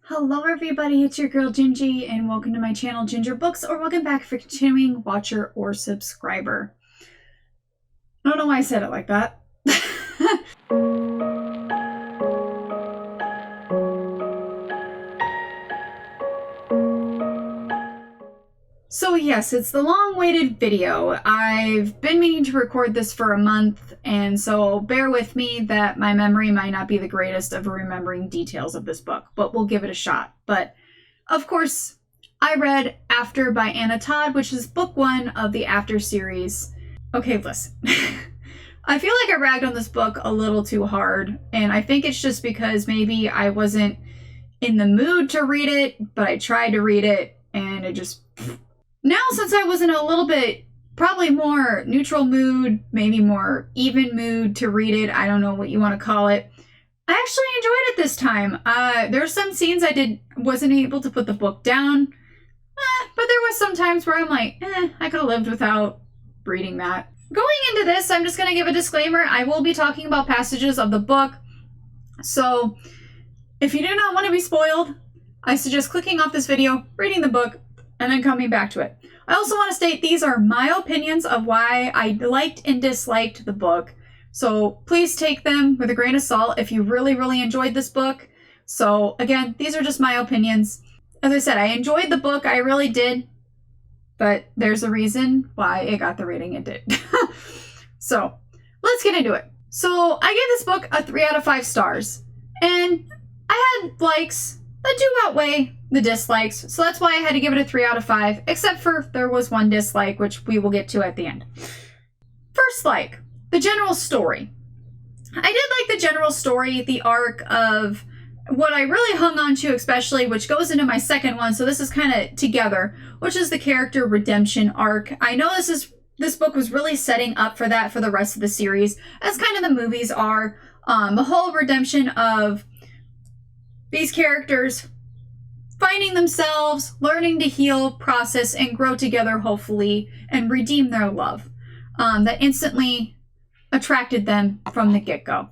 Hello everybody, it's your girl Gingy and welcome to my channel Ginger Books, or welcome back for continuing watcher or subscriber. I don't know why I said it like that. So yes, it's the long-awaited video. I've been meaning to record this for a month, and so bear with me that my memory might not be the greatest of remembering details of this book, but we'll give it a shot. But, of course, I read After by Anna Todd, which is book 1 of the After series. Okay, listen. I feel like I ragged on this book a little too hard, and I think it's just because maybe I wasn't in the mood to read it, but I tried to read it, and it just... Now, since I was in a little bit, probably more neutral mood, maybe more even mood to read it, I don't know what you want to call it, I actually enjoyed it this time. There are some scenes I wasn't able to put the book down, but there was some times where I'm like, I could have lived without reading that. Going into this, I'm just going to give a disclaimer. I will be talking about passages of the book, so if you do not want to be spoiled, I suggest clicking off this video, reading the book, and then coming back to it. I also want to state these are my opinions of why I liked and disliked the book. So please take them with a grain of salt if you really, really enjoyed this book. So again, these are just my opinions. As I said, I enjoyed the book, I really did. But there's a reason why it got the rating it did. So let's get into it. So I gave this book a 3 out of 5 stars. And I had likes that do outweigh the dislikes, so that's why I had to give it a 3 out of 5, except for there was one dislike, which we will get to at the end. First like, the general story. I did like the general story, the arc of what I really hung on to especially, which goes into my second one, so this is kind of together, which is the character redemption arc. I know this book was really setting up for that for the rest of the series, as kind of the movies are. The whole redemption of these characters finding themselves, learning to heal, process, and grow together, hopefully, and redeem their love that instantly attracted them from the get-go.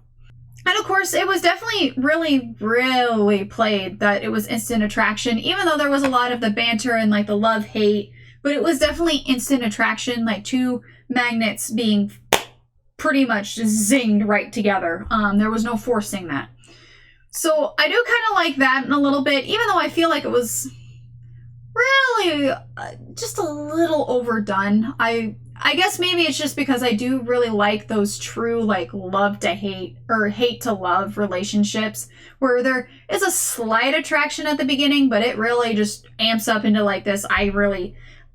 And of course, it was definitely really, really played that it was instant attraction, even though there was a lot of the banter and like the love-hate, but it was definitely instant attraction, like two magnets being pretty much just zinged right together. There was no forcing that. So I do kind of like that in a little bit, even though I feel like it was really just a little overdone. I guess maybe it's just because I do really like those true like love to hate or hate to love relationships where there is a slight attraction at the beginning, but it really just amps up into like this,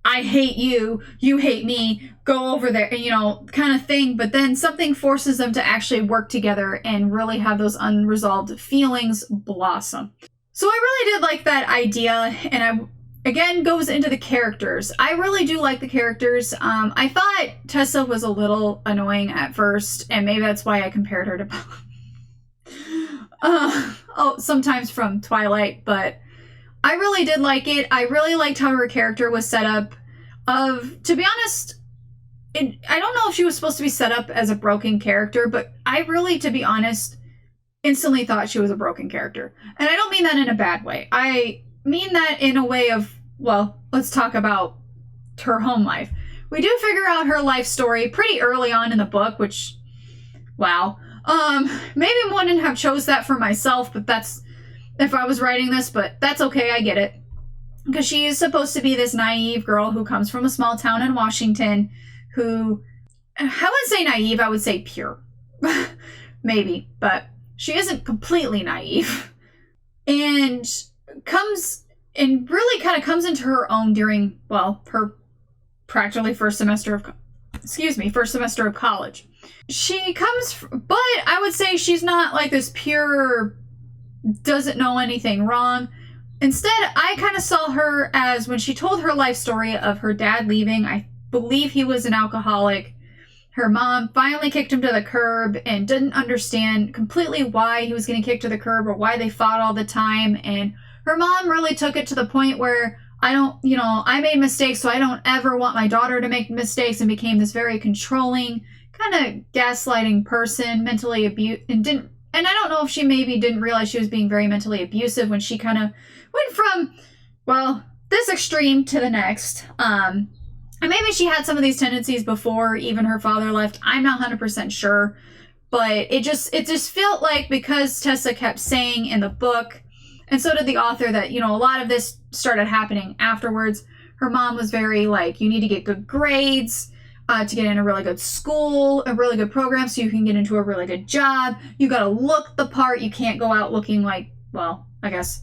I hate you, you hate me, go over there, you know, kind of thing. But then something forces them to actually work together and really have those unresolved feelings blossom. So I really did like that idea, and again, goes into the characters. I really do like the characters. I thought Tessa was a little annoying at first, and maybe that's why I compared her to sometimes from Twilight, but I really did like it. I really liked how her character was set up. To be honest, I don't know if she was supposed to be set up as a broken character, but I really, to be honest, instantly thought she was a broken character. And I don't mean that in a bad way. I mean that in a way of, well, let's talk about her home life. We do figure out her life story pretty early on in the book, which, wow. Maybe I wouldn't have chose that for myself, but that's if I was writing this, but that's okay, I get it. Because she is supposed to be this naive girl who comes from a small town in Washington who, I wouldn't say naive, I would say pure. Maybe, but she isn't completely naive. And really kind of comes into her own during, well, her practically first semester of college. She comes, but I would say she's not like this pure, doesn't know anything wrong. Instead, I kind of saw her as when she told her life story of her dad leaving. I believe he was an alcoholic. Her mom finally kicked him to the curb and didn't understand completely why he was getting kicked to the curb or why they fought all the time. And her mom really took it to the point where I made mistakes, so I don't ever want my daughter to make mistakes, and became this very controlling, kind of gaslighting person, mentally abused, and didn't and I don't know if she maybe didn't realize she was being very mentally abusive when she kind of went from, well, this extreme to the next. And maybe she had some of these tendencies before even her father left. I'm not 100% sure. But it just felt like, because Tessa kept saying in the book, and so did the author, that, you know, a lot of this started happening afterwards. Her mom was very like, you need to get good grades to get in a really good school, a really good program so you can get into a really good job. You got to look the part. You can't go out looking like, well, I guess,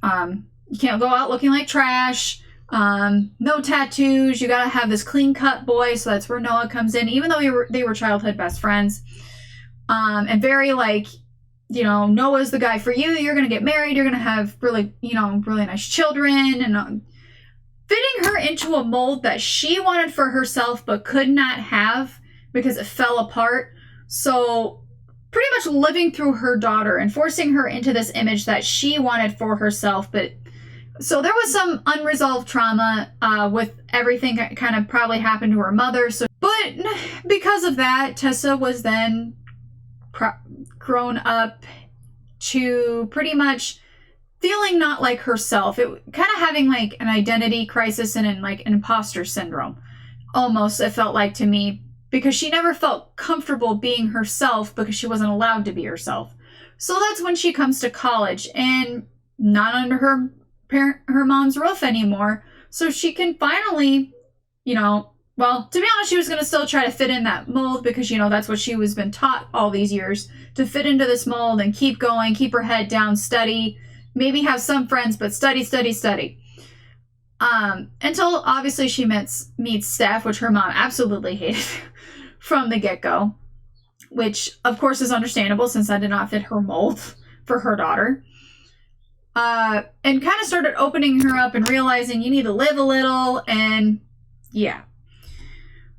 you can't go out looking like trash. No tattoos. You got to have this clean cut boy. So that's where Noah comes in, even though they were childhood best friends. And very like, you know, Noah's the guy for you. You're going to get married. You're going to have really, you know, really nice children, and fitting her into a mold that she wanted for herself but could not have because it fell apart. So pretty much living through her daughter and forcing her into this image that she wanted for herself. But so there was some unresolved trauma with everything that kind of probably happened to her mother. So, but because of that, Tessa was then grown up to pretty much feeling not like herself. It kind of having like an identity crisis and like an imposter syndrome. Almost, it felt like to me, because she never felt comfortable being herself because she wasn't allowed to be herself. So that's when she comes to college and not under her mom's roof anymore. So she can finally, you know, well, to be honest, she was going to still try to fit in that mold because, you know, that's what she was been taught all these years, to fit into this mold and keep going, keep her head down, study, maybe have some friends, but study. Until obviously she meets Steph, which her mom absolutely hated from the get-go, which of course is understandable since I did not fit her mold for her daughter. And kind of started opening her up and realizing you need to live a little, and yeah.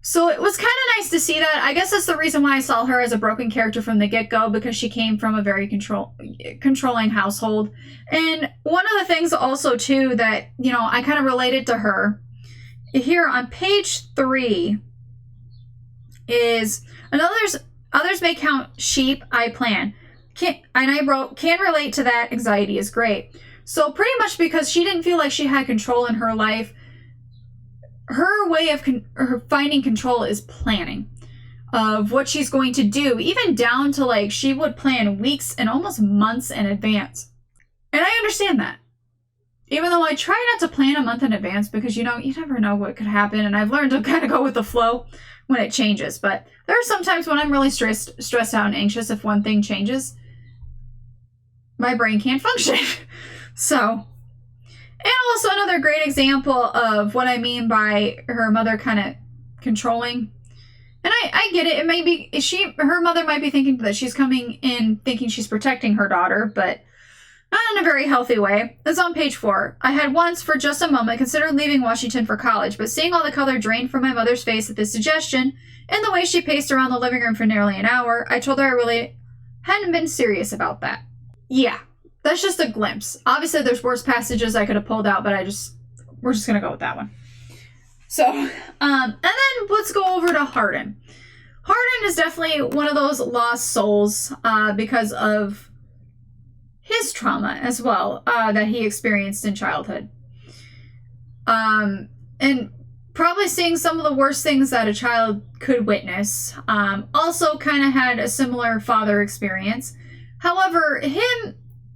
So it was kind of nice to see that. I guess that's the reason why I saw her as a broken character from the get-go, because she came from a very controlling household. And one of the things also, too, that, you know, I kind of related to her, here on page 3, is, and others may count sheep, I plan. And I wrote, can relate to that, anxiety is great. So pretty much because she didn't feel like she had control in her life, her way of her finding control is planning of what she's going to do, even down to like she would plan weeks and almost months in advance. And I understand that. Even though I try not to plan a month in advance because, you know, you never know what could happen. And I've learned to kind of go with the flow when it changes. But there are some times when I'm really stressed out and anxious. If one thing changes, my brain can't function. So... And also another great example of what I mean by her mother kind of controlling. And I get it. It may be, her mother might be thinking that she's coming in thinking she's protecting her daughter, but not in a very healthy way. It's on page 4. I had once, for just a moment, considered leaving Washington for college, but seeing all the color drain from my mother's face at this suggestion, and the way she paced around the living room for nearly an hour, I told her I really hadn't been serious about that. Yeah. That's just a glimpse. Obviously, there's worse passages I could have pulled out, but we're just going to go with that one. So, and then let's go over to Hardin. Hardin is definitely one of those lost souls because of his trauma as well that he experienced in childhood. And probably seeing some of the worst things that a child could witness. Also kind of had a similar father experience. However,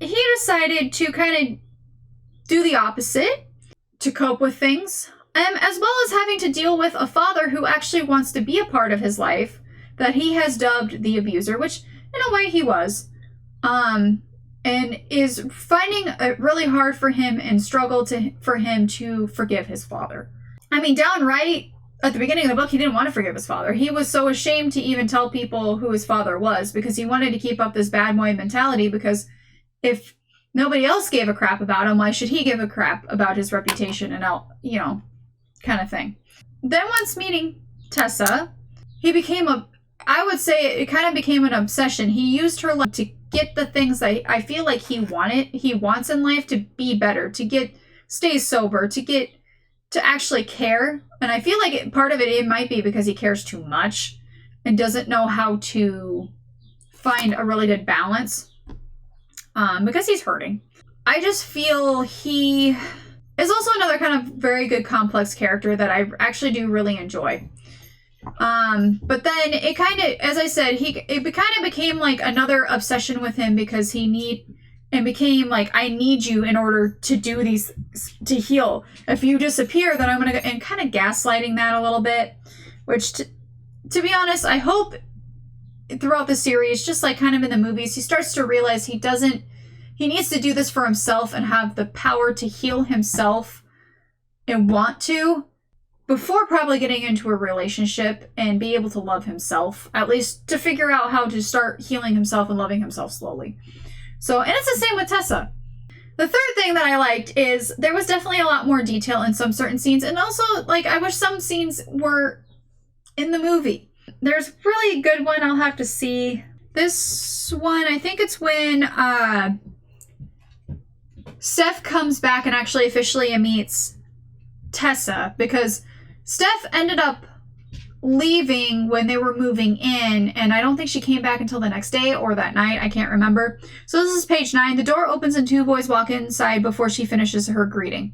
he decided to kind of do the opposite to cope with things, as well as having to deal with a father who actually wants to be a part of his life that he has dubbed the abuser, which in a way he was, and is finding it really hard for him and struggle for him to forgive his father. I mean, downright at the beginning of the book, he didn't want to forgive his father. He was so ashamed to even tell people who his father was because he wanted to keep up this bad boy mentality, because if nobody else gave a crap about him, why should he give a crap about his reputation and you know, kind of thing. Then once meeting Tessa, he became I would say it kind of became an obsession. He used her life to get the things that I feel like he wants in life, to be better, to stay sober, to actually care. And I feel like part of it might be because he cares too much and doesn't know how to find a really good balance because he's hurting. I just feel he is also another kind of very good complex character that I actually do really enjoy. But then it kind of, as I said, it kind of became like another obsession with him because became like, I need you in order to do these, to heal. If you disappear, then I'm going to go, and kind of gaslighting that a little bit, which to be honest, I hope throughout the series, just like kind of in the movies, he starts to realize he needs to do this for himself and have the power to heal himself and want to, before probably getting into a relationship and be able to love himself, at least to figure out how to start healing himself and loving himself slowly. So, and it's the same with Tessa. The third thing that I liked is there was definitely a lot more detail in some certain scenes, and also, like, I wish some scenes were in the movie. There's really good one I'll have to see. This one, I think it's when Steph comes back and actually officially meets Tessa, because Steph ended up leaving when they were moving in, and I don't think she came back until the next day or that night. I can't remember. So this is page 9. The door opens and 2 boys walk inside before she finishes her greeting.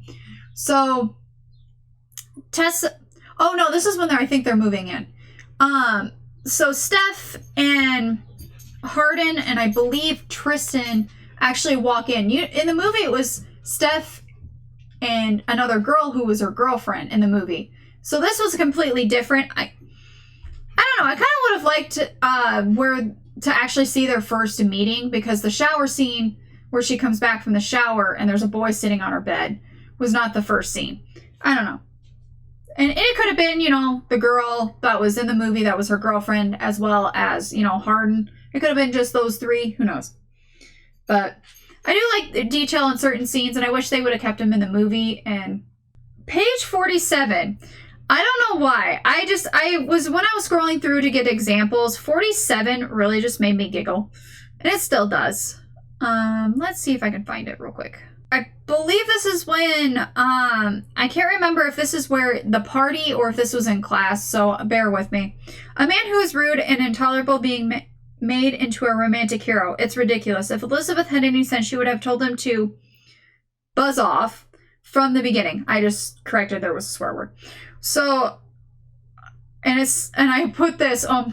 So Tessa, oh no, this is when I think they're moving in. So Steph and Hardin and I believe Tristan actually walk in. In the movie, it was Steph and another girl who was her girlfriend in the movie. So this was completely different. I don't know. I kind of would have liked to actually see their first meeting, because the shower scene where she comes back from the shower and there's a boy sitting on her bed was not the first scene. I don't know. And it could have been, the girl that was in the movie that was her girlfriend, as well as, Hardin. It could have been just those three. Who knows? But I do like the detail in certain scenes, and I wish they would have kept them in the movie. And page 47. I don't know why. When I was scrolling through to get examples, 47 really just made me giggle. And it still does. Let's see if I can find it real quick. I believe this is when, I can't remember if this is where the party or if this was in class, so bear with me. A man who is rude and intolerable being made into a romantic hero. It's ridiculous. If Elizabeth had any sense, she would have told him to buzz off from the beginning. I just corrected, there was a swear word. So, and I put this, oh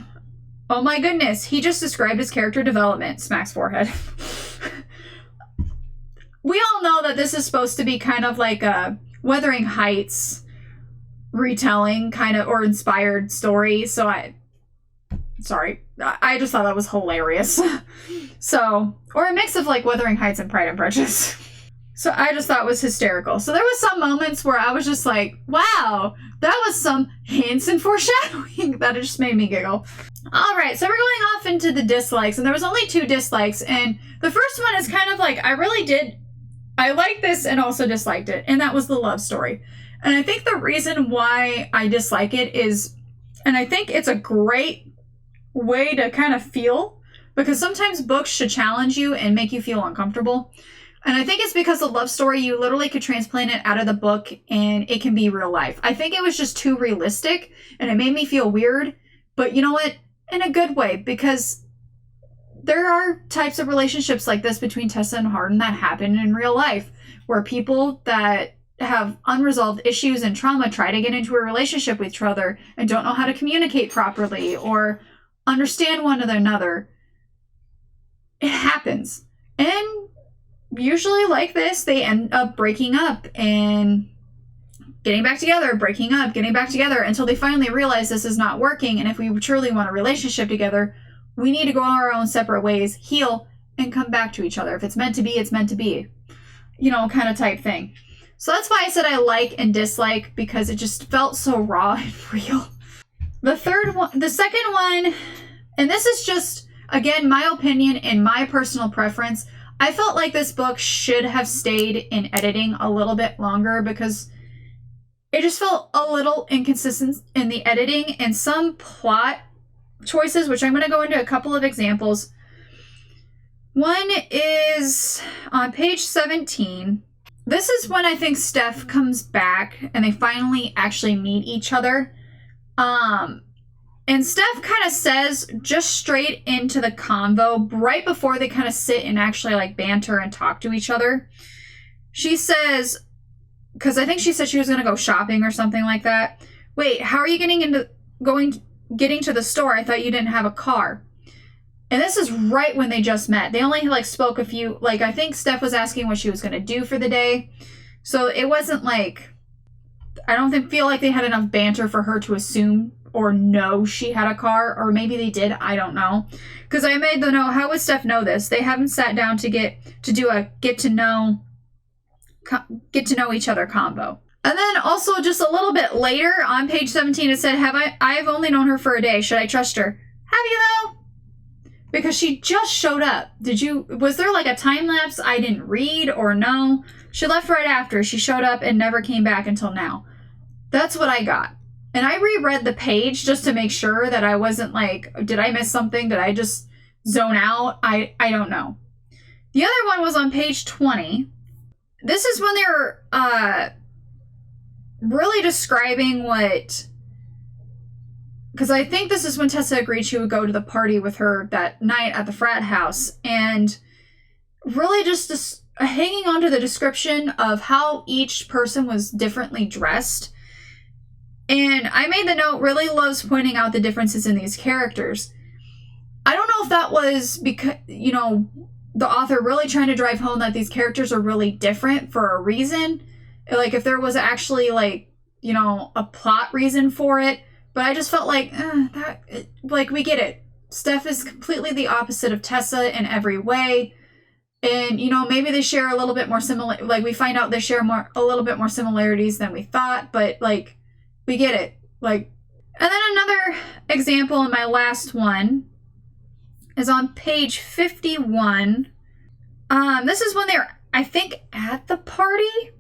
my goodness, he just described his character development, smacks forehead. We all know that this is supposed to be kind of like a Wuthering Heights retelling kind of, or inspired story. So I just thought that was hilarious. So, or a mix of like Wuthering Heights and Pride and Prejudice. So I just thought it was hysterical. So there was some moments where I was just like, wow, that was some hints and foreshadowing. That just made me giggle. All right, so we're going off into the dislikes, and there was only 2 dislikes. And the first one is kind of like, I liked this and also disliked it, and that was the love story. And I think the reason why I dislike it is, and I think it's a great way to kind of feel, because sometimes books should challenge you and make you feel uncomfortable. And I think it's because the love story, you literally could transplant it out of the book and it can be real life. I think it was just too realistic and it made me feel weird, but you know what? In a good way, because there are types of relationships like this between Tessa and Hardin that happen in real life, where people that have unresolved issues and trauma try to get into a relationship with each other and don't know how to communicate properly or understand one another. It happens. And usually like this, they end up breaking up and getting back together, breaking up, getting back together, until they finally realize this is not working. And if we truly want a relationship together, we need to go our own separate ways, heal, and come back to each other. If it's meant to be, it's meant to be. Kind of type thing. So that's why I said I like and dislike, because it just felt so raw and real. The second one, and this is just, again, my opinion and my personal preference, I felt like this book should have stayed in editing a little bit longer, because it just felt a little inconsistent in the editing and some plot choices, which I'm going to go into a couple of examples. One is on page 17. This is when I think Steph comes back and they finally actually meet each other. And Steph kind of says just straight into the convo right before they kind of sit and actually like banter and talk to each other. She says, because I think she said she was going to go shopping or something like that. Wait, how are you getting to the store? I thought you didn't have a car. And this is right when they just met. They only like spoke a few, like I think Steph was asking what she was going to do for the day. So it wasn't like, I don't feel like they had enough banter for her to assume or know she had a car, or maybe they did, I don't know. Because I made the note, how would Steph know this? They haven't sat down to do a get to know each other combo. And then also just a little bit later on page 17 it said, I've only known her for a day. Should I trust her? Have you though? Because she just showed up. Was there like a time lapse I didn't read or know? She left right after. She showed up and never came back until now. That's what I got. And I reread the page just to make sure that I wasn't like, did I miss something? Did I just zone out? I don't know. The other one was on page 20. This is when they were really describing what... Because I think this is when Tessa agreed she would go to the party with her that night at the frat house. And really just hanging on to the description of how each person was differently dressed. And I made the note, really loves pointing out the differences in these characters. I don't know if that was because, the author really trying to drive home that these characters are really different for a reason. Like, if there was actually, like, a plot reason for it. But I just felt like, we get it. Steph is completely the opposite of Tessa in every way. And, maybe they share a little bit more similar, like, we find out they share a little bit more similarities than we thought, but, like, we get it. Like, and then another example, and my last one, is on page 51. This is when they're, I think, at the party.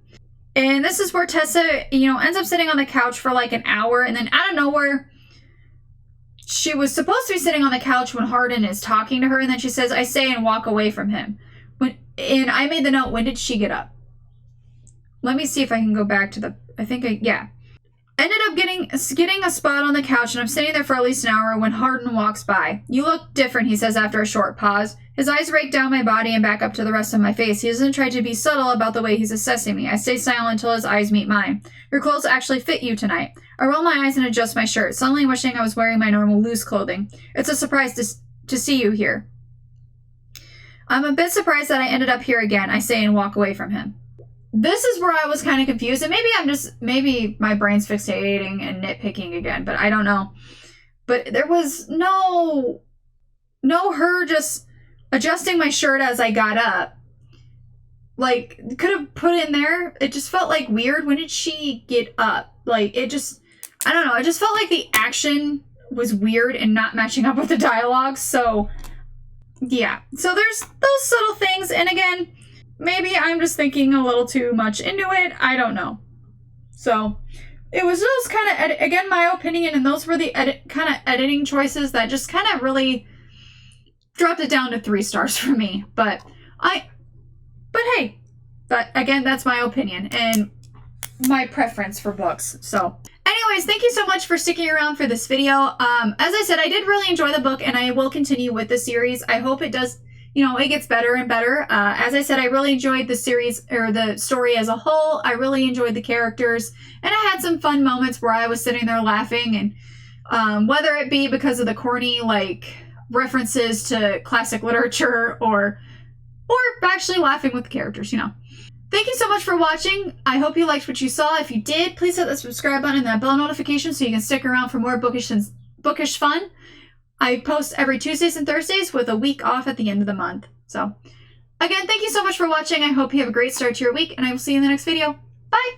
And this is where Tessa, ends up sitting on the couch for like an hour. And then out of nowhere, she was supposed to be sitting on the couch when Hardin is talking to her. And then she says, I say and walk away from him. And I made the note, when did she get up? Let me see if I can go back to the, yeah. Ended up getting a spot on the couch, and I'm sitting there for at least an hour when Hardin walks by. You look different, he says after a short pause. His eyes rake down my body and back up to the rest of my face. He doesn't try to be subtle about the way he's assessing me. I stay silent until his eyes meet mine. Your clothes actually fit you tonight. I roll my eyes and adjust my shirt, suddenly wishing I was wearing my normal loose clothing. It's a surprise to see you here. I'm a bit surprised that I ended up here again, I say and walk away from him. This is where I was kind of confused, and maybe my brain's fixating and nitpicking again, but I don't know. But there was no her just adjusting my shirt as I got up. Like, could have put in there. It just felt like weird. When did she get up? Like, I don't know. It just felt like the action was weird and not matching up with the dialogue. So, yeah. So there's those subtle things, and again, maybe I'm just thinking a little too much into it. I don't know. So it was just kind of, again, my opinion, and those were the kind of editing choices that just kind of really dropped it down to 3 stars for me. But hey, again, that's my opinion and my preference for books. So anyways, thank you so much for sticking around for this video. As I said, I did really enjoy the book, and I will continue with the series. I hope it does, it gets better and better. As I said, I really enjoyed the series, or the story as a whole. I really enjoyed the characters, and I had some fun moments where I was sitting there laughing, and whether it be because of the corny, like, references to classic literature, or actually laughing with the characters, Thank you so much for watching. I hope you liked what you saw. If you did, please hit the subscribe button and that bell notification so you can stick around for more bookish fun. I post every Tuesdays and Thursdays with a week off at the end of the month. So, again, thank you so much for watching. I hope you have a great start to your week, and I will see you in the next video. Bye!